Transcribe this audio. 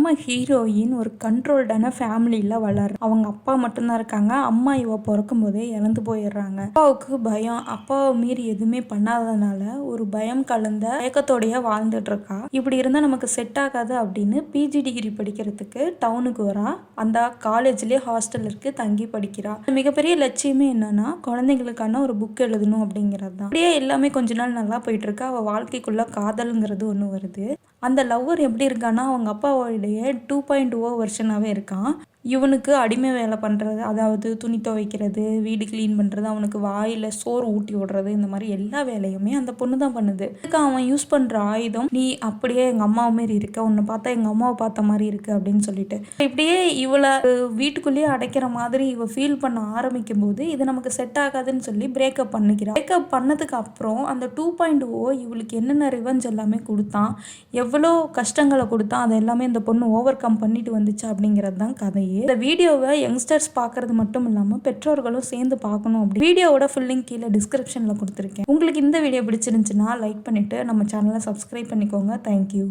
நம்ம ஹீரோயின் ஒரு கண்ட்ரோல்டான ஃபேமிலியில் வளர்ற. அவங்க அப்பா மட்டும்தான் இருக்காங்க. அம்மா இவ பிறக்கும் போதே இறந்து போயிடுறாங்க. அப்பாவுக்கு பயம். அப்பாவை மீறி எதுவுமே பண்ணாததுனால ஒரு பயம் கலந்த ஏக்கத்தோடைய வாழ்ந்துட்டு இருக்கா. இப்படி இருந்தால் நமக்கு செட் ஆகாது அப்படின்னு பிஜி டிகிரி படிக்கிறதுக்கு டவுனுக்கு வரா. அந்த காலேஜ்லேயே ஹாஸ்டல் இருக்கு, தங்கி படிக்கிறா. மிகப்பெரிய லட்சியமே என்னன்னா குழந்தைங்களுக்கான ஒரு புக் எழுதணும் அப்படிங்கிறது தான். அப்படியே எல்லாமே கொஞ்ச நாள் நல்லா போயிட்டு இருக்கு. அவள் வாழ்க்கைக்குள்ள காதலுங்கிறது ஒன்று வருது. அந்த லவ்வர் எப்படி இருக்கான்னா அவங்க அப்பாவோடைய 2.0 வெர்ஷனாகவே இருக்கான். இவனுக்கு அடிமை வேலை பண்ணுறது, அதாவது துணி துவைக்கிறது, வீடு க்ளீன் பண்ணுறது, அவனுக்கு வாயில் சோறு ஊட்டி விடுறது, இந்த மாதிரி எல்லா வேலையுமே அந்த பொண்ணு தான் பண்ணுது. இதுக்கு அவன் யூஸ் பண்ணுற ஆயுதம், நீ அப்படியே எங்கள் அம்மாவை மாரி இருக்க, உன்னை பார்த்தா எங்கள் அம்மாவை பார்த்த மாதிரி இருக்கு அப்படின்னு சொல்லிட்டு இப்படியே இவளை வீட்டுக்குள்ளேயே அடைக்கிற மாதிரி இவ ஃபீல் பண்ண ஆரம்பிக்கும் போது இது நமக்கு செட் ஆகாதுன்னு சொல்லி பிரேக்கப் பண்ணிக்கிறான். பிரேக்கப் பண்ணதுக்கு அப்புறம் அந்த 2.0 இவளுக்கு என்னென்ன ரிவெஞ்ச் எல்லாமே கொடுத்தான், எவ்வளோ கஷ்டங்களை கொடுத்தான், அதை எல்லாமே இந்த பொண்ணு ஓவர் கம் பண்ணிட்டு வந்துச்சு அப்படிங்கிறது தான் கதையே. இந்த வீடியோவை யங்ஸ்டர்ஸ் பார்க்கறது மட்டும் இல்லாமல் பெற்றோர்களும் சேர்ந்து பார்க்கணும். அப்படி வீடியோவோட ஃபுல் லிங்க் கீழே டிஸ்கிரிப்ஷனில் கொடுத்துருக்கேன். உங்களுக்கு இந்த வீடியோ பிடிச்சிருந்துச்சுன்னா லைக் பண்ணிவிட்டு நம்ம சேனலை சப்ஸ்கிரைப் பண்ணிக்கோங்க. தேங்க்யூ.